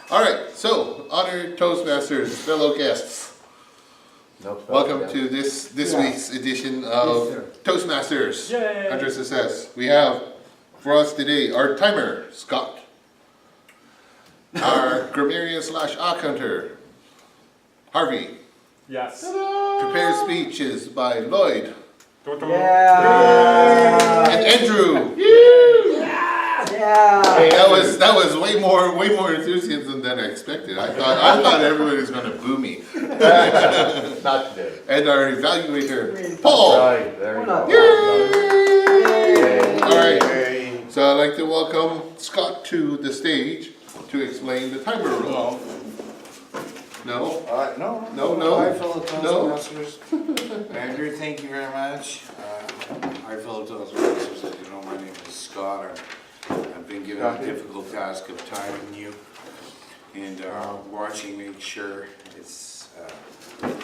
All right, so honored Toastmasters, fellow guests, welcome to this week's edition of Toastmasters. Yay! Under Success. We have for us today our timer, Scott, our grammarian / art hunter, Harvey. Yes. Prepared speech is by Lloyd. Yeah. And Andrew. Yeah. Hey, that was way more enthusiasm than I expected. I thought everybody was going to boo me. Not today. And our evaluator, Paul. Right, there you go. Yay! All right. So I'd like to welcome Scott to the stage to explain the timer rule. No. No. Hi, fellow Toastmasters. Andrew, thank you very much. Hi, fellow Toastmasters. As you know, my name is Scott. I've been given the difficult task of timing you and watching, make sure it's that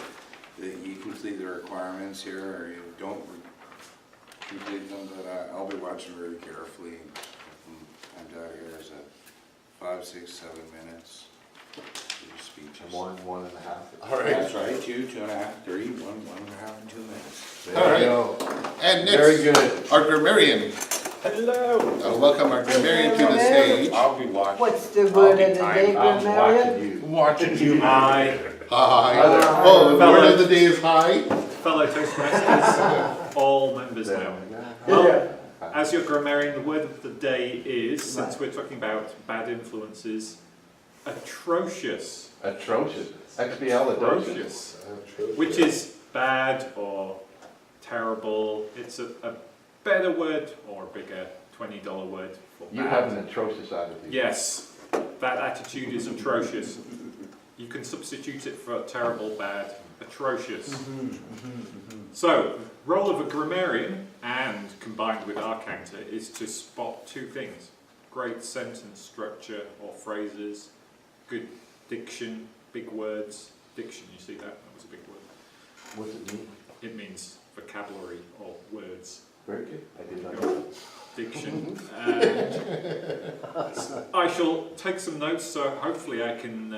you complete the requirements here, or you don't complete them. But I'll be watching very carefully. I'm down here is at 5, 6, 7 minutes. Speeches. 1.5. All right. That's right, 2, 2.5, 3, 1, 1.5, and 2 minutes. There All right. you go. And next, Very good. our grammarian. Hello. Welcome our grammarian to the stage. I'll be watching. What's the word of the day, I'm grammarian? watching you. Hi. Hi. Hi there. Oh, the Fellow- word of the day is hi. Fellow Toastmasters, all members There now. we go. Well, as your grammarian, the word of the day is, since we're talking about bad influences, atrocious. Atrocious. XBL atrocious. Which is bad or terrible. It's a better word or a bigger $20 word for You bad. have an atrocious attitude. Yes, that attitude is atrocious. You can substitute it for terrible, bad, atrocious. So, role of a grammarian, and combined with our counter, is to spot two things. Great sentence structure or phrases, good diction, big words. Diction, you see that? That was a big word. What's it mean? It means vocabulary or words. Very good. I did not know. Diction. And I shall take some notes, so hopefully I can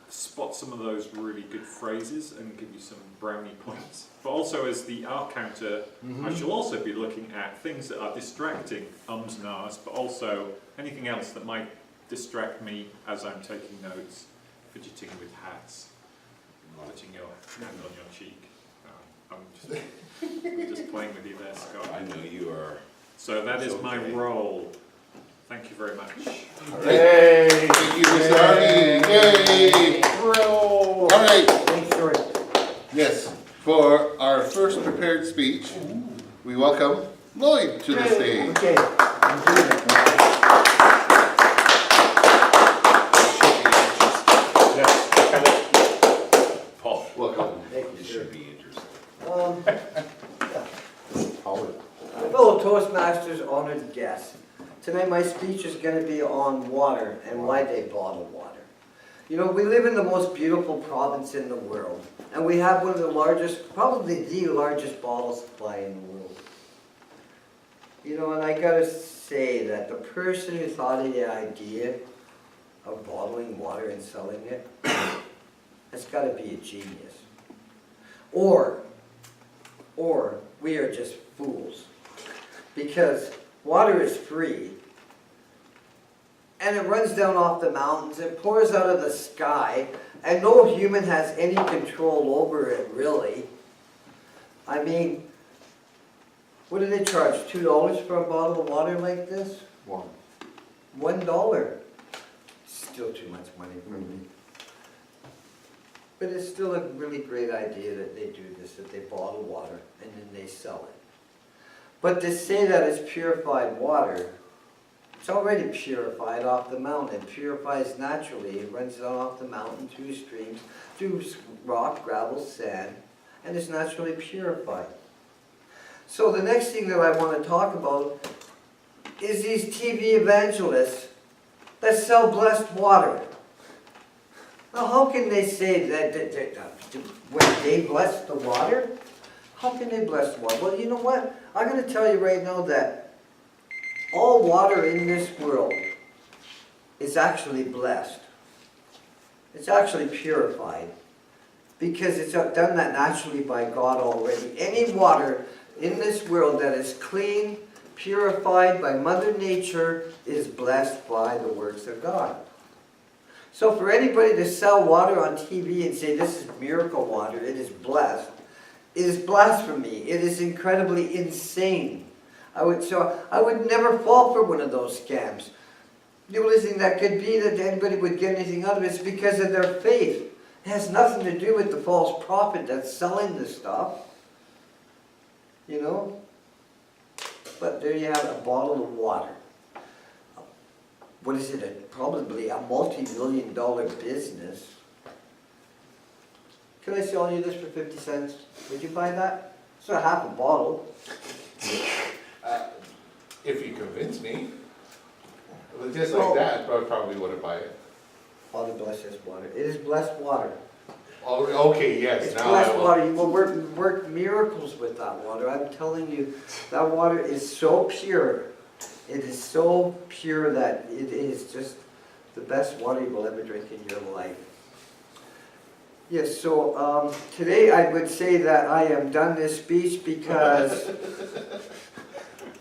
spot some of those really good phrases and give you some brownie points. But also as the art counter, I shall also be looking at things that are distracting, ums and ahs, but also anything else that might distract me as I'm taking notes, fidgeting with hats, putting your hand on your cheek. I'm just playing with you there, Scott. I know you are. So that is my role. Thank you very much. Hey! Thank you, Mr. Harvey. Yay! All right. Thanks, George. Yes. For our first prepared speech, we welcome Lloyd to the stage. Okay. I'm doing it. Paul, Welcome. Thank you, this sir. should be interesting. Always. Fellow Toastmasters, honored guests. Tonight my speech is going to be on water and why they bottle water. You know, we live in the most beautiful province in the world, and we have one of the largest, probably the largest bottle supply in the world. You know, and I gotta say that the person who thought of the idea of bottling water and selling it, has gotta be a genius. Or we are just fools. Because water is free, and it runs down off the mountains, it pours out of the sky, and no human has any control over it, really. I mean, what do they charge? $2 for a bottle of water like this? $1. Still too much money for me. But it's still a really great idea that they do this, that they bottle water and then they sell it. But to say that it's purified water, it's already purified off the mountain. It purifies naturally. It runs down off the mountain through streams, through rock, gravel, sand, and it's naturally purified. So the next thing that I want to talk about is these TV evangelists that sell blessed water. Now how can they say that when they bless the water? How can they bless the water? Well, you know what? I'm going to tell you right now that all water in this world is actually blessed. It's actually purified because it's done that naturally by God already. Any water in this world that is clean, purified by Mother Nature is blessed by the works of God. So for anybody to sell water on TV and say this is miracle water, it is blessed, it is blasphemy. It is incredibly insane. I would never fall for one of those scams. The only thing that could be that anybody would get anything out of it is because of their faith. It has nothing to do with the false prophet that's selling this stuff. You know? But there you have a bottle of water. What is it? Probably a multi-million-dollar business. Can I sell you this for 50 cents? Would you buy that? It's not half a bottle. If you convince me. Just like that, I probably wouldn't buy it. Father bless this water. It is blessed water. Oh, okay, yes. It's Now blessed I will. water. You will work miracles with that water. I'm telling you, that water is so pure. It is so pure that it is just the best water you will ever drink in your life. Yes, so today I would say that I am done this speech because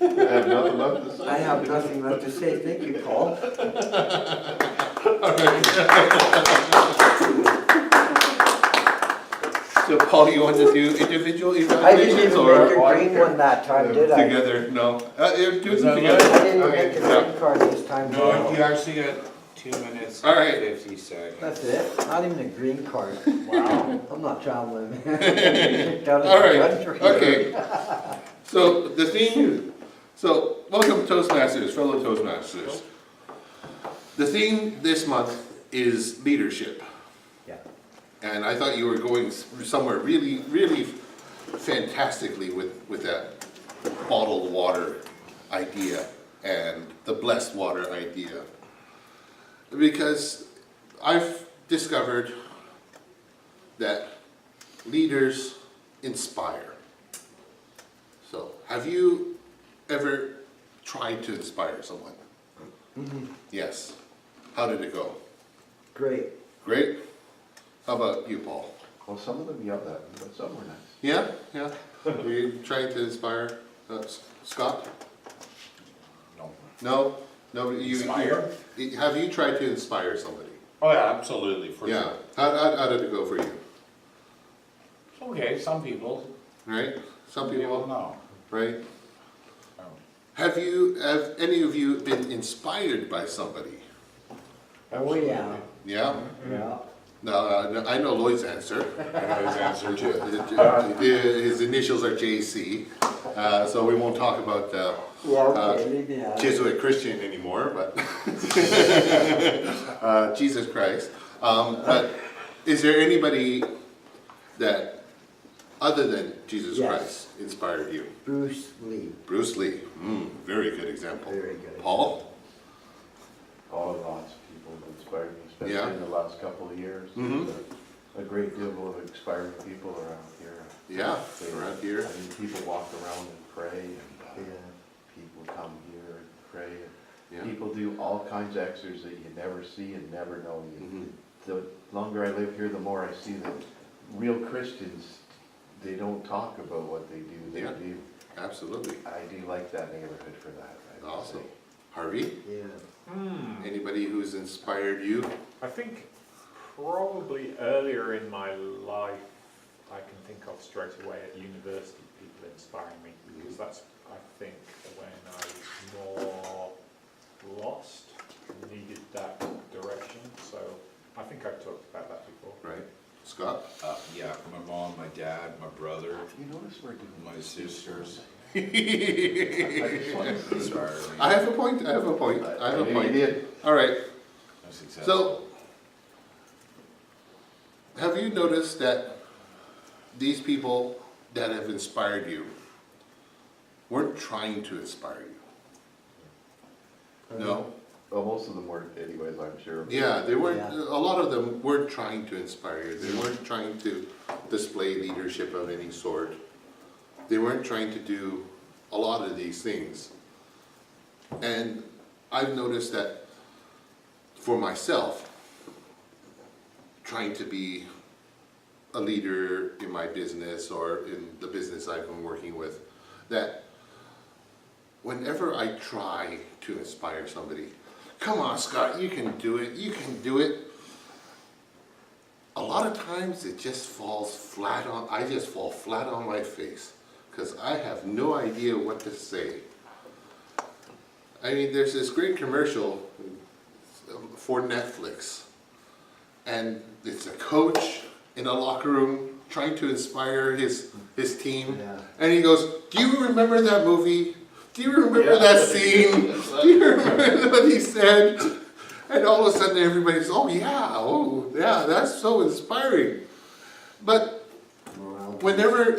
I have nothing left to say. I have nothing left to say. Thank you, Paul. So Paul, you want to do individual I didn't evaluations even or make a green one that time, did I? together? No. Do Is them that together. I didn't Okay, make a yeah. green card this time, did No, I? you actually got 2 minutes All right. and 50 seconds. That's it? Not even a green card. Wow. I'm not traveling. Kicked out of All the right, country. okay. So the theme, so welcome Toastmasters, fellow Toastmasters. The theme this month is leadership. Yeah. And I thought you were going somewhere really, really fantastically with that bottled water idea and the blessed water idea. Because I've discovered that leaders inspire. So, have you ever tried to inspire someone? Mm-hmm. Yes. How did it go? Great. Great? How about you, Paul? Well, some of them you have that, but some were nice. Yeah? Yeah? Were you trying to inspire Scott? No. No? No? Inspire? Have you tried to inspire somebody? Oh yeah, absolutely, for Yeah. sure. How did it go for you? Okay, some people. Right? Some people, no. right? Oh. Have any of you been inspired by somebody? Oh, yeah. Yeah? Yeah. No, I know Lloyd's answer. I know his answer too. His initials are JC, so we won't talk about Yeah, okay, leave me out. Jesuit Christian anymore, but Jesus Christ. But is there anybody that, other than Jesus Yes. Christ, inspired you? Bruce Lee. Bruce Lee, very good example. Very good. Paul? Oh, lots of people have inspired me, especially Yeah. in the last couple of years. Mhm. There's a great deal of inspiring people around here. Yeah, around here. I mean, people walk around and pray, and Yeah. people come here and pray. And Yeah. people do all kinds of exercises that you never see and never know. Mhm. The longer I live here, the more I see that real Christians, they don't talk about what they do, they Yeah. do. Absolutely. I do like that neighborhood for that. I would Awesome. say. Harvey? Yeah. Anybody who's inspired you? I think probably earlier in my life, I can think of straight away at university, people inspiring me, because that's, I think, when I was more lost, needed that direction. So I think I've talked about that before. Right. Scott? Yeah, my mom, my dad, my brother, You notice we're doing my sisters I inspired me. have a point, I have a point, I have a You point. did. All right, I'm successful. so, have you noticed that these people that have inspired you weren't trying to inspire you? No? Well, most of them weren't anyways, I'm sure. Yeah, they weren't, Yeah. a lot of them weren't trying to inspire you. They weren't trying to display leadership of any sort. They weren't trying to do a lot of these things. And I've noticed that for myself, trying to be a leader in my business or in the business I've been working with, that whenever I try to inspire somebody, come on Scott, you can do it, you can do it. A lot of times it just falls flat on, I just fall flat on my face because I have no idea what to say. I mean, there's this great commercial for Netflix, and it's a coach in a locker room trying to inspire his team, Yeah. and he goes, "Do you remember that movie? Do you remember that scene? Do you remember what he said?" And all of a sudden everybody's, oh yeah, that's so inspiring. But whenever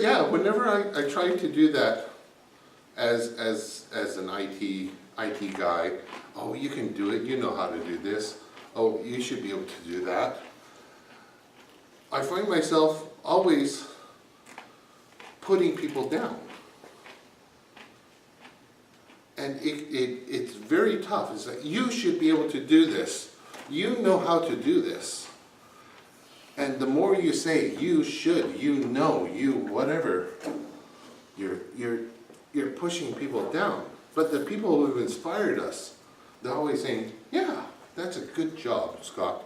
I try to do that as an IT guy, oh, you can do it, you know how to do this, oh, you should be able to do that. I find myself always putting people down. And it's very tough. It's like, you should be able to do this. You know how to do this. And the more you say, you should, you know, you whatever, you're pushing people down. But the people who have inspired us, they're always saying, yeah, that's a good job, Scott.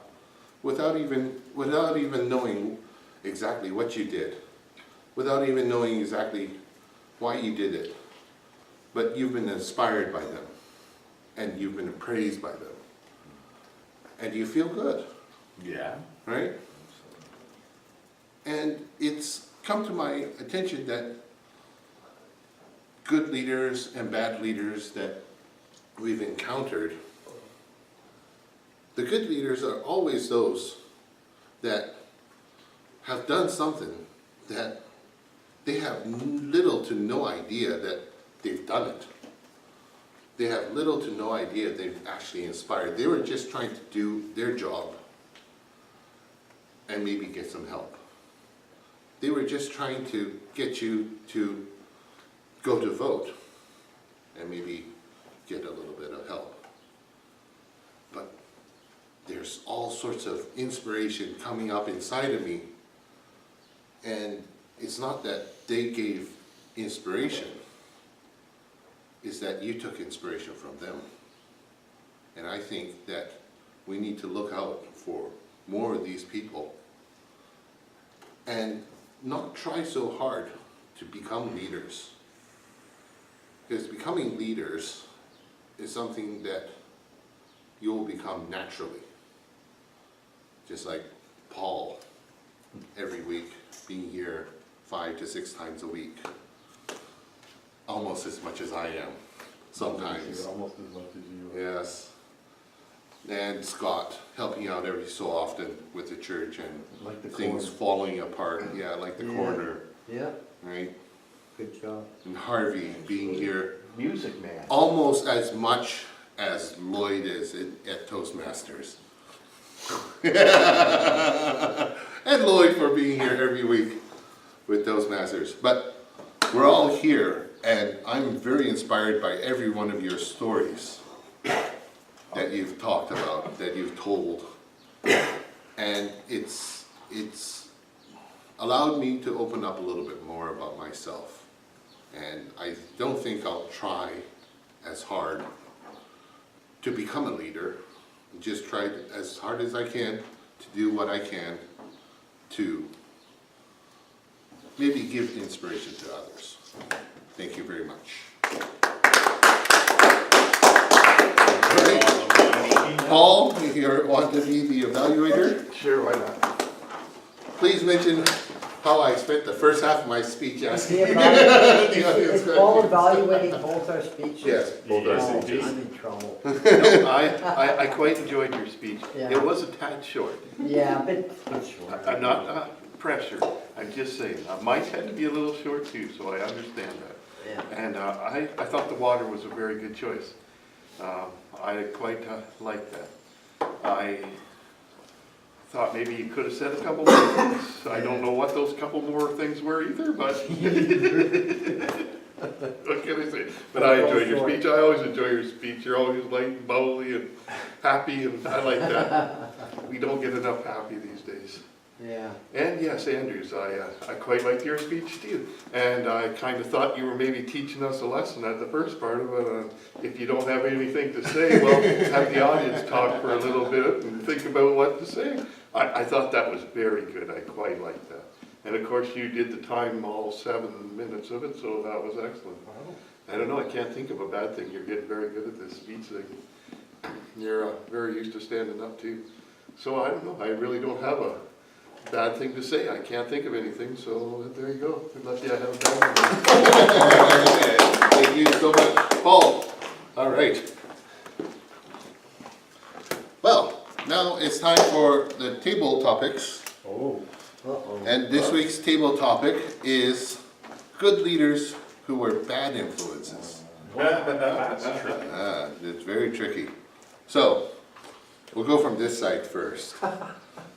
Without even knowing exactly what you did. Without even knowing exactly why you did it. But you've been inspired by them, and you've been praised by them, and you feel good, Yeah. right? And it's come to my attention that good leaders and bad leaders that we've encountered, the good leaders are always those that have done something that they have little to no idea that they've done it. They have little to no idea they've actually inspired. They were just trying to do their job and maybe get some help. They were just trying to get you to go to vote and maybe get a little bit of help. But there's all sorts of inspiration coming up inside of me, and it's not that they gave inspiration, is that you took inspiration from them. And I think that we need to look out for more of these people and not try so hard to become leaders. Because becoming leaders is something that you will become naturally. Just like Paul, every week, being here 5 to 6 times a week. Almost as much as I am, sometimes. Almost as much as you are. Yes. And Scott, helping out every so often with the church and Like the things corner. falling apart. Yeah, like the Yeah. corner, Yeah, right? good job. And Harvey being here Music man. almost as much as Lloyd is at Toastmasters. And Lloyd for being here every week with Toastmasters. But we're all here, and I'm very inspired by every one of your stories that you've talked about, that you've told. And it's allowed me to open up a little bit more about myself. And I don't think I'll try as hard to become a leader. Just try as hard as I can to do what I can to maybe give inspiration to others. Thank you very much. Paul, you want to be the evaluator? Sure, why not? Please mention how I spent the first half of my speech asking Is the audience Paul questions. evaluating both our speeches? Yes, both our Oh, speeches. I'm in trouble. No, I quite enjoyed your speech. Yeah. It was a tad short. Yeah, but it's short. I'm not pressure. I'm just saying, mine tend to be a little short too, so I understand that. Yeah. And I thought the water was a very good choice. I quite liked that. I thought maybe you could have said a couple more things. I don't know what those couple more things were either, but What can I say? But I enjoyed your speech. I always enjoy your speech. You're always light and bubbly and happy, and I like that. We don't get enough happy these days. Yeah. And yes, Andrews, I quite liked your speech too. And I kind of thought you were maybe teaching us a lesson at the first part of it. If you don't have anything to say, well, have the audience talk for a little bit and think about what to say. I thought that was very good. I quite liked that. And of course, you did the time, all 7 minutes of it, so that was excellent. I don't know, I can't think of a bad thing. You're getting very good at this speech thing. You're very used to standing up too. So I don't know, I really don't have a bad thing to say. I can't think of anything, so there you go. Unless I have a bad one. Thank you so much, Paul. All right. Well, now it's time for the table topics. Oh. Uh-oh. And this week's table topic is good leaders who were bad influences. It's very tricky. So, we'll go from this side first,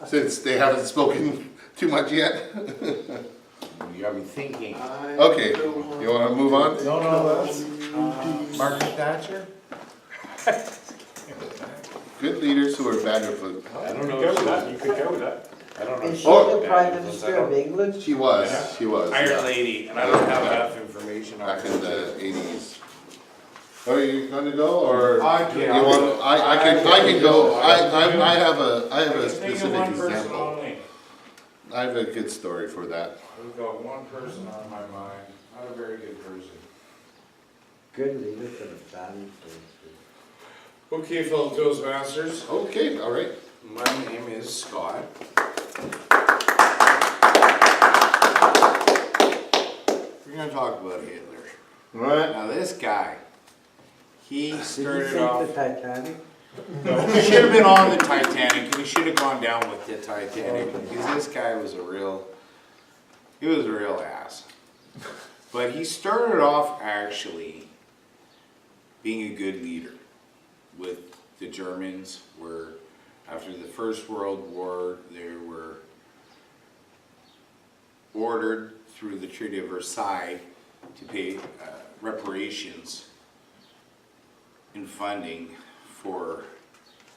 since they haven't spoken too much yet. You got me thinking. Okay, you want to move on? No, that's Margaret Thatcher? Good leaders who are bad influences. I don't You know. could go with that. You could go with that. I don't know. Is she Oh. the Prime Minister of England? She was, Iron yeah, Lady, and I don't have enough information on back in her. the 80s. Are you going to go, or? I can. You want, I can go. I have a specific example. Only. I have a good story for that. We've got one person on my mind, not a very good person. Good leader for the bad influences. Okay, fellow Toastmasters, Okay, all right. my name is Scott. We're gonna talk about Hitler. All right. Now this guy, he Did you started sink off. the Titanic? He should have been on the Titanic, and he should have gone down with the Titanic, because this guy was he was a real ass. But he started off actually being a good leader with the Germans, where after the First World War, they were ordered through the Treaty of Versailles to pay reparations and funding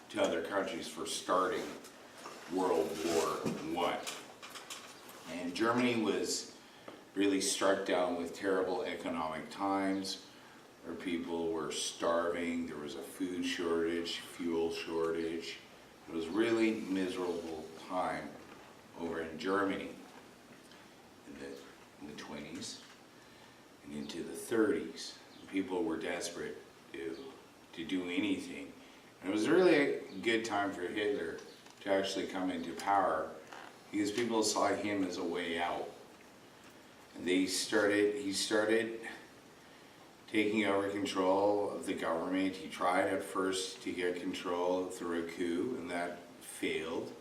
to other countries for starting World War I. And Germany was really struck down with terrible economic times, where people were starving, there was a food shortage, fuel shortage. It was really miserable time over in Germany in the 20s and into the 30s. People were desperate to do anything. And it was really a good time for Hitler to actually come into power, because people saw him as a way out. And he started taking over control of the government. He tried at first to get control through a coup, and that failed.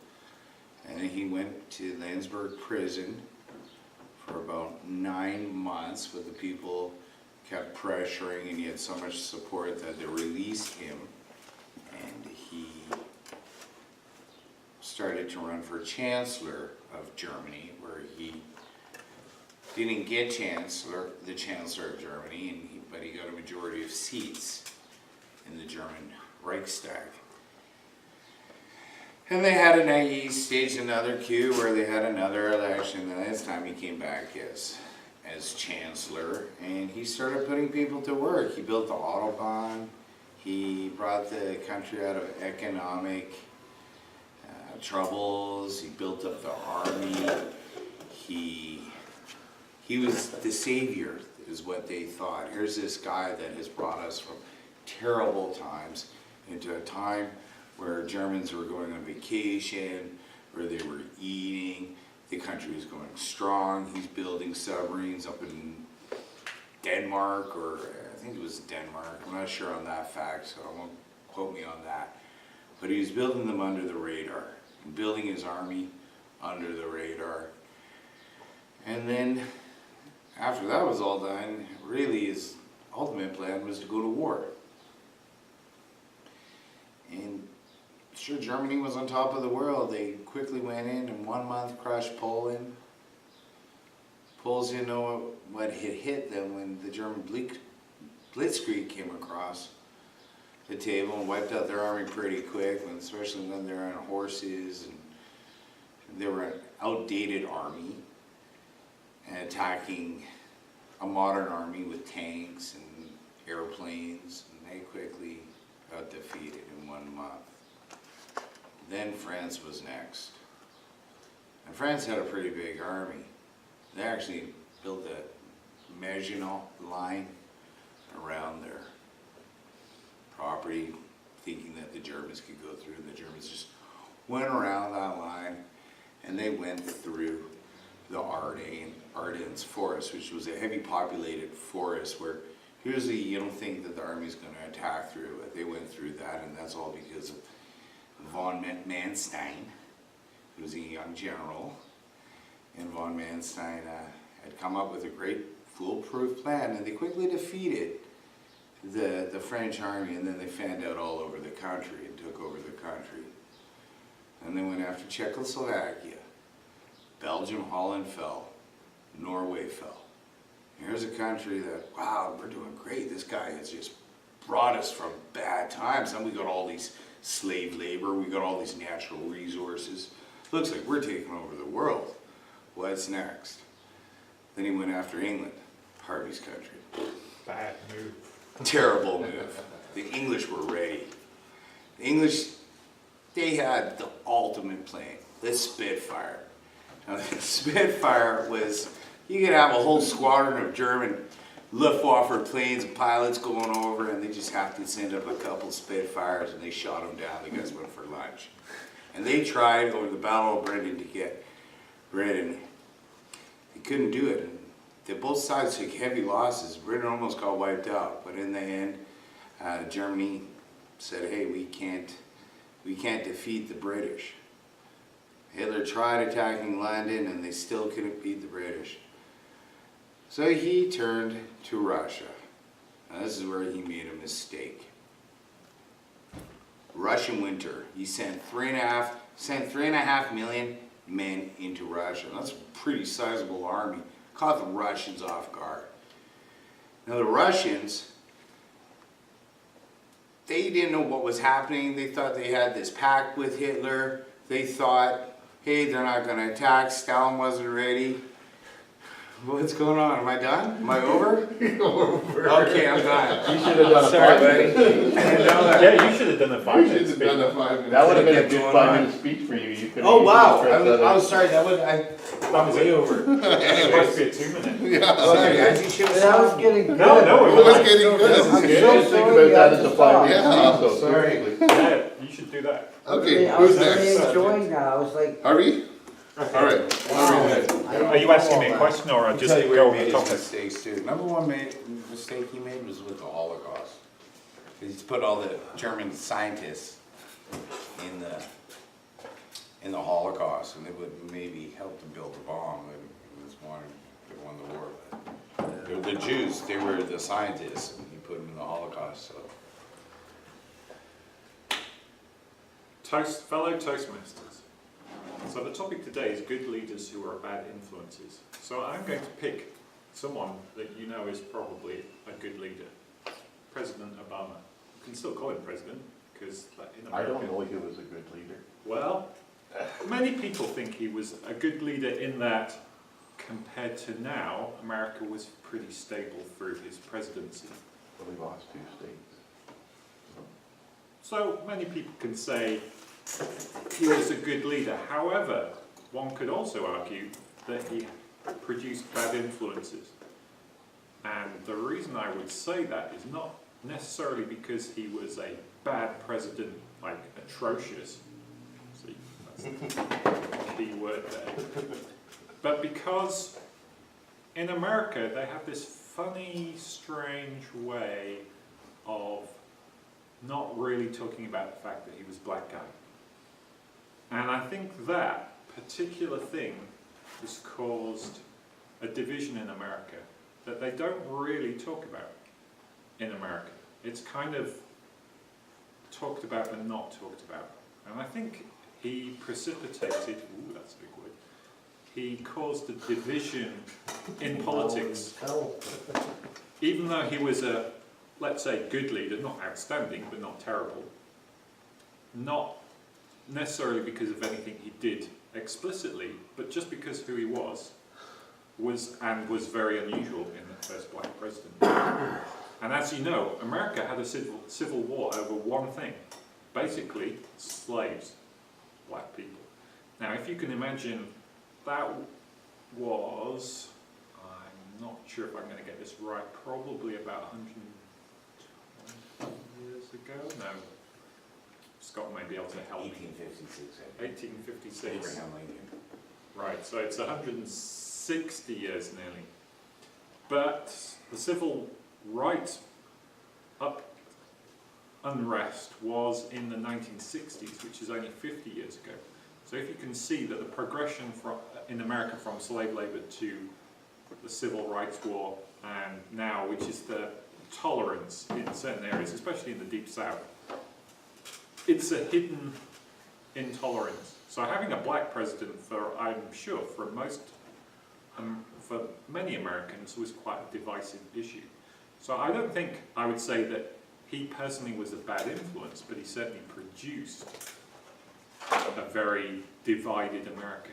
And then he went to Landsberg prison for about 9 months, but the people kept pressuring, and he had so much support that they released him. And he started to run for Chancellor of Germany, where he didn't get the Chancellor of Germany, but he got a majority of seats in the German Reichstag. And they had he staged another coup where they had another election, and this time he came back as Chancellor, and he started putting people to work. He built the Autobahn, he brought the country out of economic troubles, he built up the army, he was the savior, is what they thought. Here's this guy that has brought us from terrible times into a time where Germans were going on vacation, where they were eating, the country was going strong. He's building submarines up in Denmark, or I think it was Denmark, I'm not sure on that fact, so I won't quote me on that. But he was building them under the radar, building his army under the radar. And then after that was all done, really his ultimate plan was to go to war. And sure, Germany was on top of the world. They quickly went in 1 month, crushed Poland Poles didn't know what had hit them when the German blitzkrieg came across the table and wiped out their army pretty quick, especially when they're on horses, and they were an outdated army and attacking a modern army with tanks and airplanes, and they quickly got defeated in 1 month. Then France was next. And France had a pretty big army. They actually built a Maginot line around their property, thinking that the Germans could go through, and the Germans just went around that line, and they went through the Ardennes forest, which was a heavy populated forest where usually you don't think that the army's going to attack through, but they went through that, and that's all because of von Manstein, who was a young general. And von Manstein had come up with a great foolproof plan, and they quickly defeated the French army, and then they fanned out all over the country and took over the country. And they went after Czechoslovakia. Belgium, Holland fell. Norway fell. Here's a country that, wow, we're doing great. This guy has just brought us from bad times. And we got all these slave labor. We got all these natural resources. Looks like we're taking over the world. What's next? Then he went after England, Harvey's country. Bad move. Terrible move. The English were ready. The English, they had the ultimate plane, the Spitfire. Now, the Spitfire was, you could have a whole squadron of German Luftwaffe planes and pilots going over, and they just have to send up a couple Spitfires, and they shot them down. The guys went for lunch. And they tried over the Battle of Britain to get Britain. They couldn't do it. Both sides took heavy losses. Britain almost got wiped out, but in the end, Germany said, "Hey, we can't defeat the British." Hitler tried attacking London, and they still couldn't beat the British. So he turned to Russia. Now, this is where he made a mistake. Russian winter. He sent 3.5 million men into Russia. That's a pretty sizable army. Caught the Russians off guard. Now the Russians, they didn't know what was happening. They thought they had this pact with Hitler. They thought, hey, they're not going to attack. Stalin wasn't ready. What's going on? Am I done? Am I over? Okay, I'm done. You should have done Sorry, a 5 buddy. Yeah, you should have done a 5 You minute should have done speech. a 5 minute. That would have been a Kept good going 5-minute speech for you. You could Oh wow! press that I in. was sorry. That was way over. It's supposed to be a 2 minute. Sorry, I think she was. That was getting good. No, It was getting good. This is I'm good. so Just think sorry about you that had as to a 5-minute stop. speech, though, Sorry. seriously. Yeah, you should do that. Okay, I who's was really next? enjoying that. I was like, Harvey? Alright. Are you asking me a question or just Tell you go where on he the made his topic? mistakes too. Number one mistake he made was with the Holocaust. He's put all the German scientists in the Holocaust, and they would maybe help to build the bomb. They just wanted to won the war. But they were the Jews. They were the scientists, and he put them in the Holocaust. So Fellow Toastmasters. So the topic today is good leaders who are bad influences. So I'm going to pick someone that you know is probably a good leader. President Obama. You can still call him president, because in America... I don't know he was a good leader. Well, many people think he was a good leader in that, compared to now, America was pretty stable through his presidency. Well, he lost 2 states. So many people can say he was a good leader. However, one could also argue that he produced bad influences. And the reason I would say that is not necessarily because he was a bad president, like atrocious. See, that's the key word there. But because in America they have this funny, strange way of not really talking about the fact that he was a black guy. And I think that particular thing has caused a division in America that they don't really talk about in America. It's kind of talked about and not talked about. And I think he precipitated, ooh, that's a big word, he caused a division in politics. Even though he was a, let's say, good leader, not outstanding, but not terrible, not necessarily because of anything he did explicitly, but just because who he was very unusual in the first black president. And as you know, America had a civil war over one thing, basically slaves, black people. Now, if you can imagine, that was, I'm not sure if I'm going to get this right, probably about 120 years ago? No. Scott may be able to help me. 1856. 1856. Abraham Lincoln. Right, so it's 160 years nearly. But the civil rights unrest was in the 1960s, which is only 50 years ago. So if you can see that the progression in America from slave labor to the civil rights war, and now, which is the tolerance in certain areas, especially in the Deep South, it's a hidden intolerance. So having a black president, I'm sure, for many Americans, was quite a divisive issue. So I don't think I would say that he personally was a bad influence, but he certainly produced a very divided America.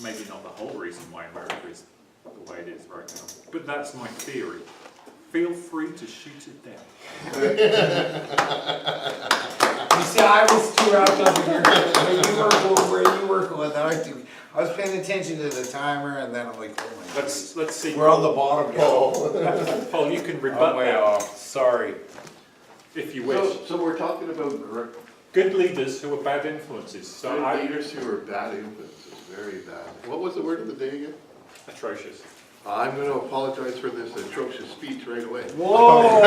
Maybe not the whole reason why America is the way it is right now, but that's my theory. Feel free to shoot it down. You see, I was too wrapped up in where you work with that. I was paying attention to the timer, and then I'm like, oh my God. Let's see. We're on the bottom now. Paul, you can rebut I'm way that off. Sorry. if you wish. So we're talking about Good leaders who are bad influences. So good leaders who are bad influences, very bad. What was the word of the day again? atrocious. I'm going to apologize for this atrocious speech right away. Whoa!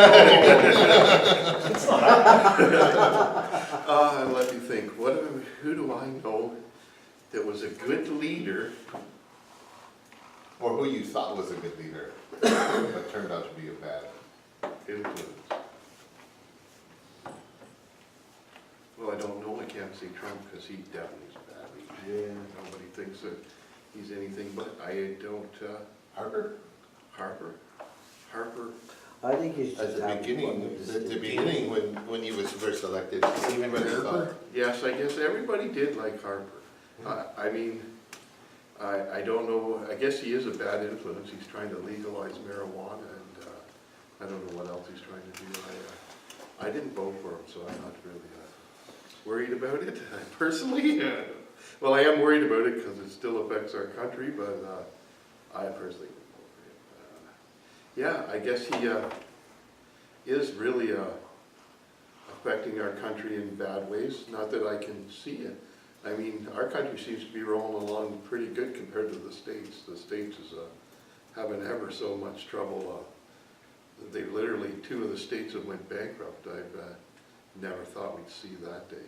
Let me think. Who do I know that was a good leader? Or who you thought was a good leader, but turned out to be a bad Influence. Well, I don't know. I can't say Trump because he definitely is a bad leader. Yeah. Nobody thinks that he's anything but. I don't. Harper? Harper. I think he's At just the having beginning, fun with this the dude. beginning when he was first elected. Stephen Harper? Yes, I guess everybody did like Harper. I mean, I don't know. I guess he is a bad influence. He's trying to legalize marijuana, and I don't know what else he's trying to do. I didn't vote for him, so I'm not really worried about it personally. Well, I am worried about it because it still affects our country, but I personally didn't vote for him. Yeah, I guess he is really affecting our country in bad ways. Not that I can see it. I mean, our country seems to be rolling along pretty good compared to the States. The States is having ever so much trouble. They literally, 2 of the states have went bankrupt. I've never thought we'd see that day.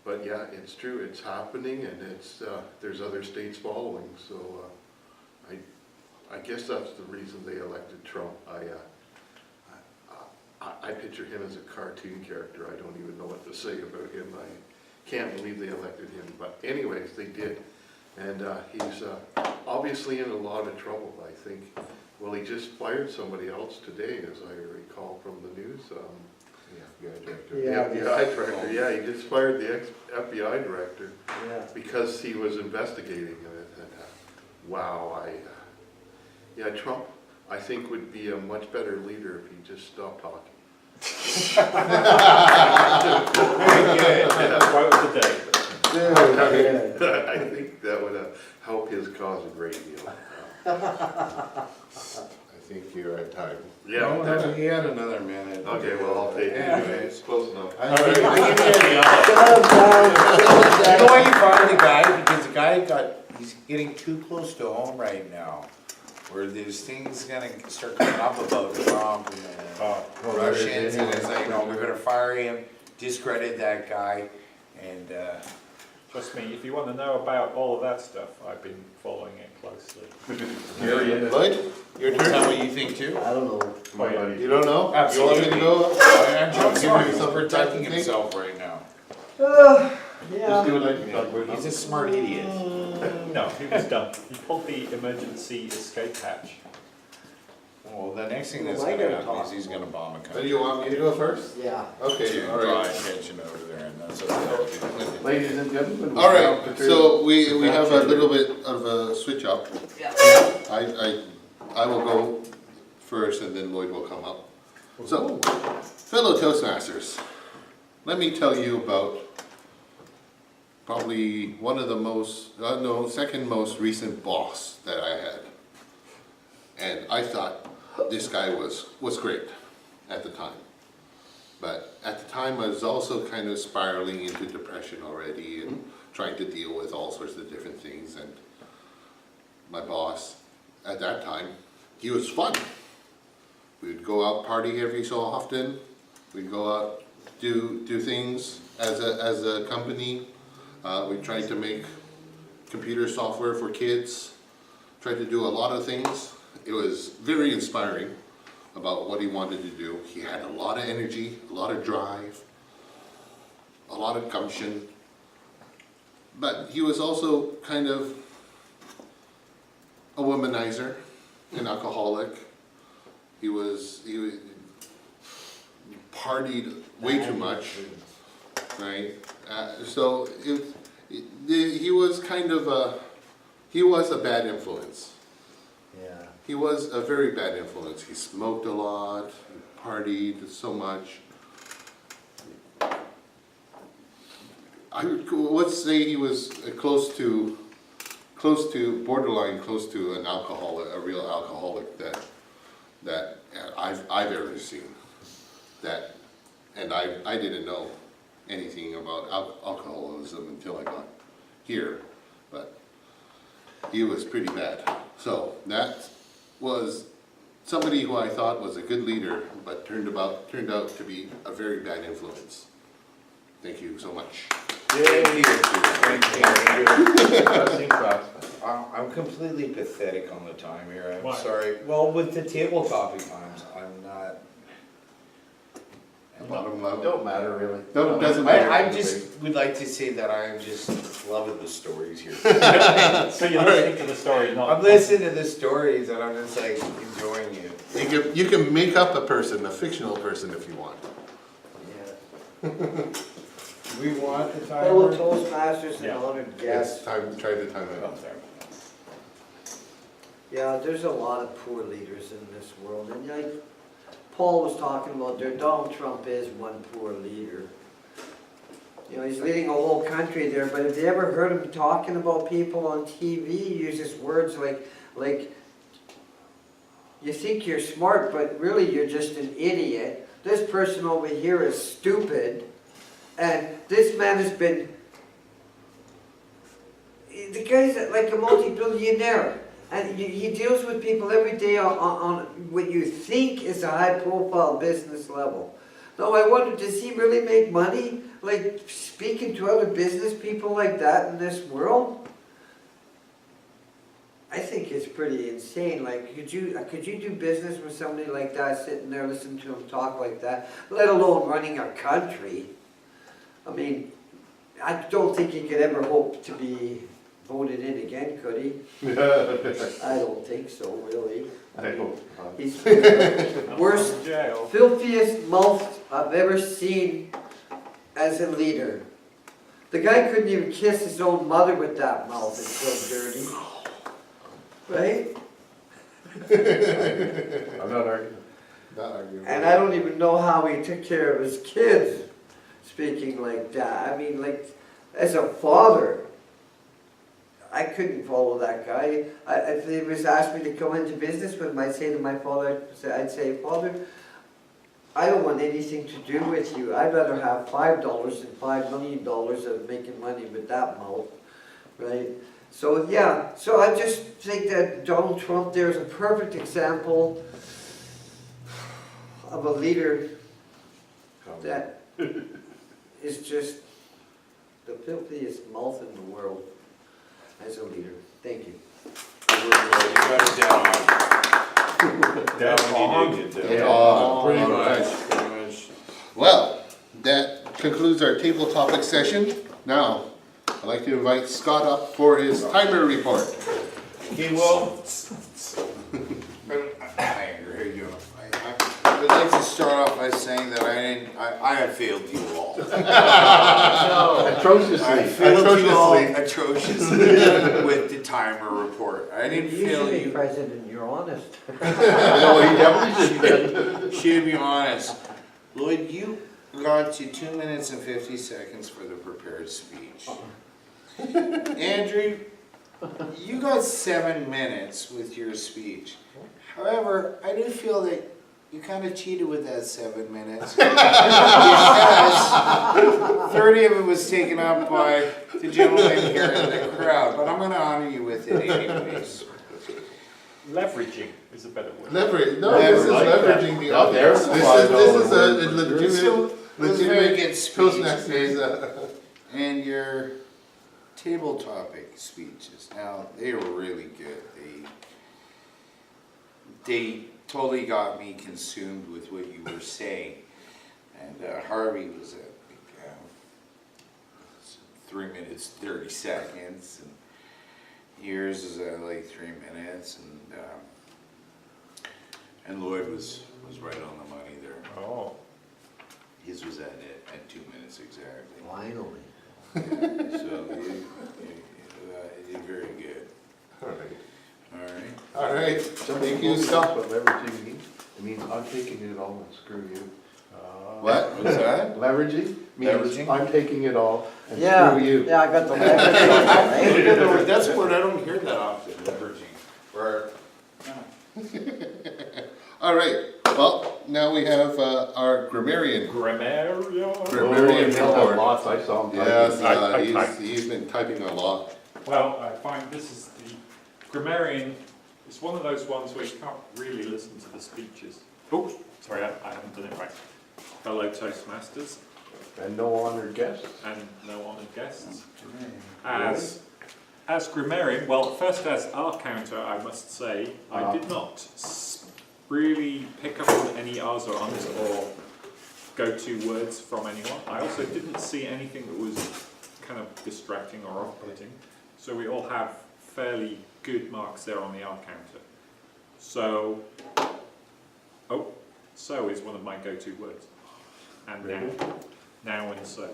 But yeah, it's true, it's happening, and there's other states following, so I guess that's the reason they elected Trump. I picture him as a cartoon character. I don't even know what to say about him. I can't believe they elected him, but anyways, they did. And he's obviously in a lot of trouble, I think. Well, he just fired somebody else today, as I recall from the news. The FBI director. Yeah, The FBI director, yeah, he just fired the FBI director Yeah. because he was investigating it. And, wow, yeah, Trump, I think, would be a much better leader if he just stopped talking. Quote of the day. Yeah. I think that would help his cause a great deal. I think you're at time. Yeah. No, he had another minute. Okay, well, I'll take it. Anyways, close enough. You know why you fired the guy? Because the guy he's getting too close to home right now. Where there's things gonna start coming up about Trump and Russians, and it's like, no, we're gonna fire him, discredit that guy, and Trust me, if you want to know about all of that stuff, I've been following it closely. Lloyd, your is that turn? what you think too? I don't know. Oh, yeah. You don't know? Absolutely. You want me to go? I'm Give sorry, you he's some time protecting to think. himself right now. Just do it like that. He's a smart idiot. No, he was done. He pulled the emergency escape hatch. Well, the next thing that's Well, I gonna gotta happen talk. is he's gonna bomb a So country. you want me to go first? Yeah. Okay, To all draw right. attention over there, and that's what they'll do. Ladies and gentlemen. we All have right, the so we two- have a little bit of a switch up. Yeah. I will go first and then Lloyd will come up. So, fellow Toastmasters, let me tell you about probably one of the most, no, second most recent boss that I had. And I thought this guy was great at the time. But at the time I was also kind of spiraling into depression already and trying to deal with all sorts of different things. And my boss at that time, he was fun. We'd go out party every so often. We'd go out do things as a company. We tried to make computer software for kids. Tried to do a lot of things. It was very inspiring about what he wanted to do. He had a lot of energy, a lot of drive, a lot of gumption. But he was also kind of a womanizer, an alcoholic. He partied way too much, right? So he was kind of he was a bad influence. Yeah. He was a very bad influence. He smoked a lot, he partied so much. Let's say he was close to borderline, close to an alcoholic, a real alcoholic that I've ever seen. And I didn't know anything about alcoholism until I got here, but he was pretty bad. So that was somebody who I thought was a good leader, but turned out to be a very bad influence. Thank you so much. I'm completely pathetic on the time here, I'm Why? sorry. Well, with the table topic times, I'm not. Don't matter really. Doesn't matter. I just would like to say that I'm just loving the stories here. So you're listening to the story, not... I'm listening to the stories and I'm just like enjoying it. You can make up a person, a fictional person, if you want. Yeah. Do we want the Fellow timer? Toastmasters and Yeah. honored Yes, guests. try to time it Oh, out. sorry. Yeah, there's a lot of poor leaders in this world, and like Paul was talking about there, Donald Trump is one poor leader. You know, he's leading a whole country there, but have you ever heard him talking about people on TV? He uses words like you think you're smart, but really you're just an idiot. This person over here is stupid, and this man has been, the guy's like a multi-billionaire. And he deals with people every day on what you think is a high-profile business level. Now, I wonder, does he really make money, like, speaking to other business people like that in this world? I think it's pretty insane. Like, could you do business with somebody like that, sitting there listening to him talk like that, let alone running a country? I mean, I don't think he could ever hope to be voted in again, could he? I don't think so, really. I hope not. He's the Not worst, from jail. filthiest mouth I've ever seen as a leader. The guy couldn't even kiss his own mother with that mouth, it's so dirty. Right? I'm not arguing. Not arguing. And I don't even know how he took care of his kids, speaking like that. I mean, like, as a father, I couldn't follow that guy. If he was asked me to come into business with him, I'd say to my father, I'd say, Father, I don't want anything to do with you. I'd rather have $5 than $5 million of making money with that mouth, right? So yeah, so I just think that Donald Trump there is a perfect example of a leader that is just the filthiest mouth in the world as a leader. Thank you. You got it down. That one you did get down. Pretty much. Pretty much. Well, that concludes our table topic session. Now, I'd like to invite Scott up for his timer report. Okay, well, hi, Andrew, how you doing? I would like to start off by saying that I have failed you all. Atrociously. I failed you all Atrociously. atrociously with the timer report. I didn't fail Usually, you. President, you're honest. No, he definitely did. Should be honest. Lloyd, you got to 2 minutes and 50 seconds for the prepared speech. Andrew, you got 7 minutes with your speech. However, I do feel that you kind of cheated with that 7 minutes. Because 30 of it was taken up by the gentleman here in the crowd. But I'm going to honor you with it anyways. Leveraging is a better word. Leverage, no, this is leveraging the Now, audience. there's This is a So, legitimate, it was a very good speech. Toastmasters. And your table topic speeches, now, they were really good. They totally got me consumed with what you were saying. And Harvey was at 3 minutes, 30 seconds. And yours is at like 3 minutes. And Lloyd was right on the money there. Oh. His was at 2 minutes exactly. Finally. So you did very good. All right. All right. All right, Some thank people you, Scott. What leveraging means? It means I'm taking it all and screw you. What? What's that? Leveraging means Leveraging? I'm taking it all and Yeah, screw you. yeah, I got the leverage on that, eh? That's a word I don't hear that often, leveraging. Or, All right, well, now we have our grammarian. Grammarian. Grammarian Oh, hell, report. lots, I saw him. Yes, typing. he's been typing a lot. Well, I find this is the grammarian. It's one of those ones where you can't really listen to the speeches. Oh, sorry, I haven't done it right. Fellow Toastmasters And no honored guests. and no honoured guests. As grammarian, well, first as R counter, I must say, I did not really pick up on any R's or Ums or go-to words from anyone. I also didn't see anything that was kind of distracting or off-putting. So we all have fairly good marks there on the R counter. So, so is one of my go-to words. And now and so.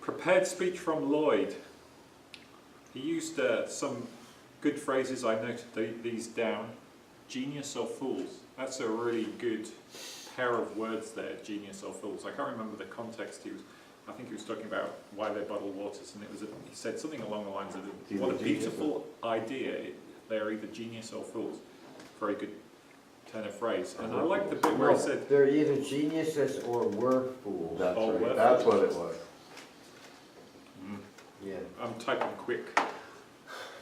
Prepared speech from Lloyd. He used some good phrases. I noted these down. Genius or fools. That's a really good pair of words there, genius or fools. I can't remember the context I think he was talking about why they bottle waters, and he said something along the lines of, what a beautiful idea, they're either genius or fools. Very good turn of phrase. And I like the bit where he said, They're either geniuses or were fools. That's Oh, right, well. that's what it was. Yeah. I'm typing quick.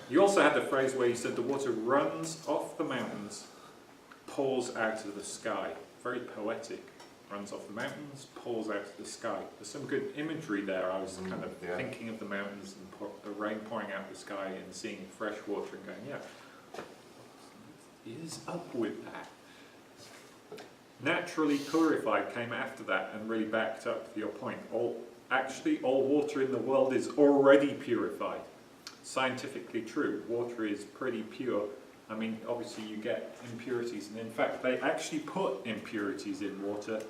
You also had the phrase where you said the water runs off the mountains, pours out of the sky. Very poetic. Runs off the mountains, pours out of the sky. There's some good imagery there. I was kind of thinking of the mountains and the rain pouring out the sky and seeing fresh water and going, yeah, is up with that. Naturally purified came after that and really backed up your point. Actually, all water in the world is already purified. Scientifically true. Water is pretty pure. I mean, obviously you get impurities, and in fact they actually put impurities in water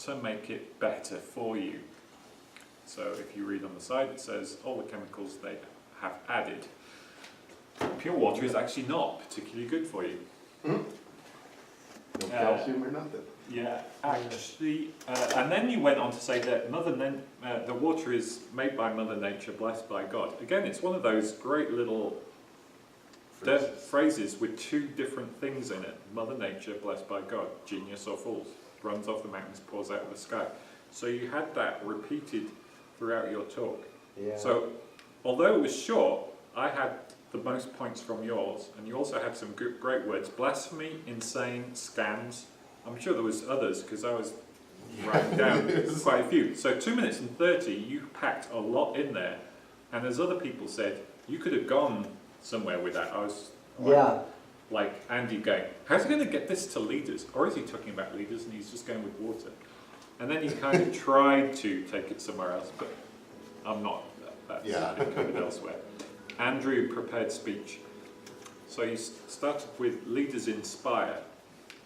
to make it better for you. So if you read on the side, it says all the chemicals they have added. Pure water is actually not particularly good for you. No calcium or nothing. Yeah, actually, and then you went on to say that the water is made by Mother Nature, blessed by God. Again, it's one of those great little phrases with two different things in it. Mother Nature, blessed by God, genius or fools, runs off the mountains, pours out of the sky. So you had that repeated throughout your talk. Yeah. So, although it was short, I had the most points from yours, and you also had some great words. Blasphemy, insane, scams. I'm sure there was others, because I was writing down quite a few. So 2 minutes and 30, you packed a lot in there. And as other people said, you could have gone somewhere with that. I was like Andy going, how's he going to get this to leaders? Or is he talking about leaders and he's just going with water? And then you kind of tried to take it somewhere else, but I'm not. That's Yeah. been covered elsewhere. Andrew, prepared speech. So you started with leaders inspire,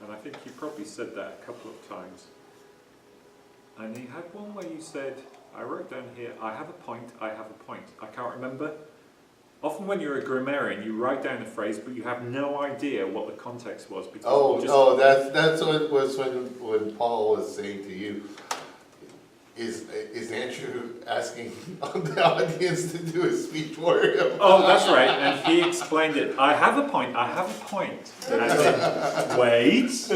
and I think you probably said that a couple of times. And you had one where you said, I wrote down here, I have a point, I have a point. I can't remember. Often when you're a grammarian, you write down a phrase, but you have no idea what the context was. Because Oh, you just, no, that's what it was when Paul was saying to you, is Andrew asking the audience to do a speech for him? Oh, that's right, and he explained it. I have a point, I have a point. And I said, wait. Just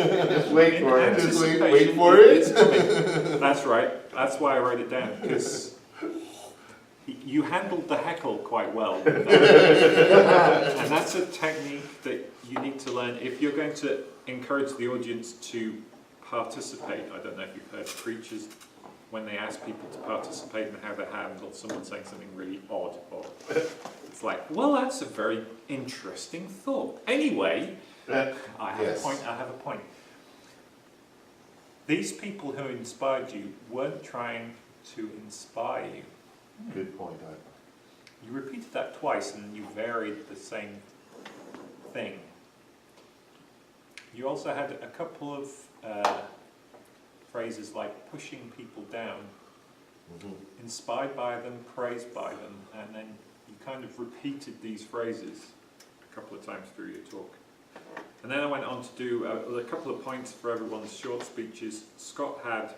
wait for it. Just wait Anticipation, for it. it's coming. That's right, that's why I wrote it down, because you handled the heckle quite well. And that's a technique that you need to learn if you're going to encourage the audience to participate. I don't know if you've heard preachers when they ask people to participate and how they handle someone saying something really odd, or it's like, well, that's a very interesting thought. Anyway, I have Yes. a point, I have a point. These people who inspired you weren't trying to inspire you. Good point, You repeated that twice and you varied the same thing. You also had a couple of phrases like pushing people down, inspired by them, praised by them, and then you kind of repeated these phrases a couple of times through your talk. And then I went on to do a couple of points for everyone's short speeches. Scott had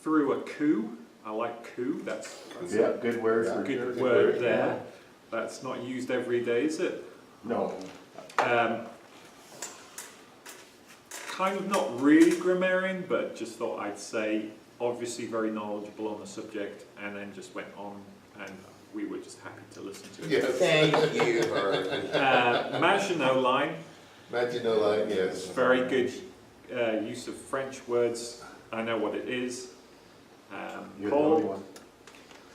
through a coup. I like coup. That's Yeah, good word Yeah. for a good sure. word there. That's not used every day, is it? No. Kind of not really grammarian, but just thought I'd say, obviously very knowledgeable on the subject, and then just went on, and we were just happy to listen to it. Yes. Thank you, Harvey. Maginot Line, Maginot Line, yes. very good use of French words. I know what it is. You're the only Paul,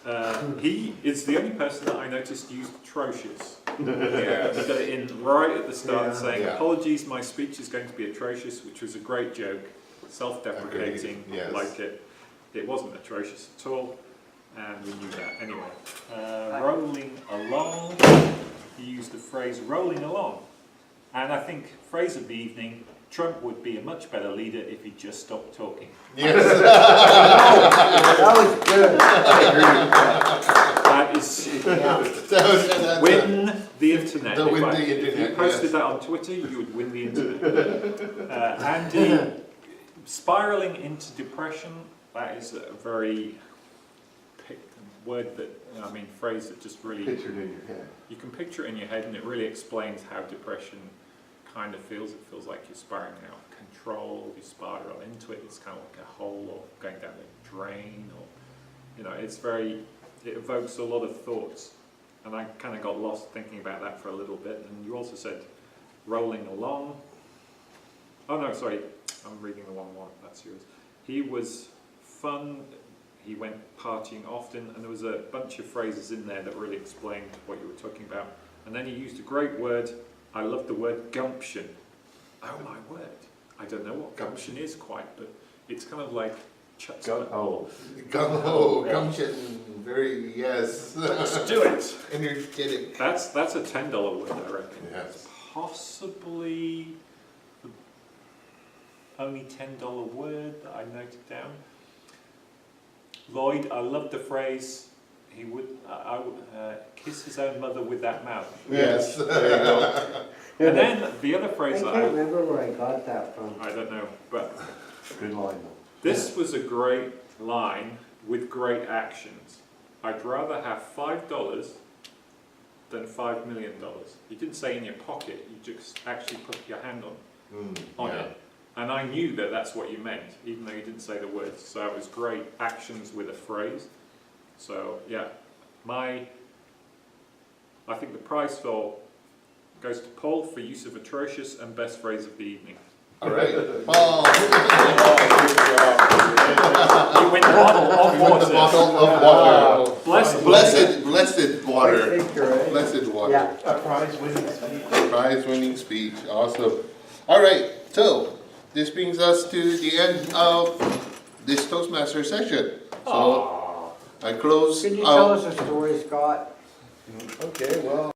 one. he is the only person that I noticed used atrocious. Yeah. He got it in right at the start, saying, Yeah. apologies, my speech is going to be atrocious, which was a great joke, self-deprecating, Agreed, yes. like it. It wasn't atrocious at all, and we knew that. Anyway, rolling along, he used the phrase rolling along. And I think, phrase of the evening, Trump would be a much better leader if he just stopped talking. Yes. That was good. That is, That's win the internet. Win the If you internet, posted yes. that on Twitter, you would win the internet. Andy, spiraling into depression, that is a very word that, I mean, phrase that just really, Pictured in your head. you can picture it in your head, and it really explains how depression kind of feels. It feels like you're spiraling out of control, you spiral into it, it's kind of like a hole or going down a drain, or, you know, it's very, it evokes a lot of thoughts. And I kind of got lost thinking about that for a little bit. And you also said rolling along. Oh no, sorry, I'm reading the wrong one, that's yours. He was fun, he went partying often, and there was a bunch of phrases in there that really explained what you were talking about. And then he used a great word. I love the word gumption. Oh my word. I don't know what gumption is quite, but it's kind of like chutzpah. Oh. Gung-ho, gumption, very, yes. Let's do it. Energetic. That's a $10 word, I reckon. Yes. Possibly the only $10 word that I noted down. Lloyd, I love the phrase, he would kiss his own mother with that mouth. Yes. There you go. And then the other I phrase that can't remember where I got that from. I don't know, but Good line this was a great line with great actions. I'd rather have $5 than $5 million. You didn't say in your pocket, you just actually put your hand on Yeah. it. And I knew that that's what you meant, even though you didn't say the words. So it was great actions with a phrase. So yeah, I think the prize goes to Paul for use of atrocious and best phrase of the evening. All right. Paul. You win the bottle of The water. bottle of water. Blessed water. I think you're right. Blessed water. Yeah. A prize-winning speech. Prize-winning speech. Awesome. All right. So this brings us to the end of this Toastmaster session. So I close Can you tell out. us a story, Scott? Okay, well,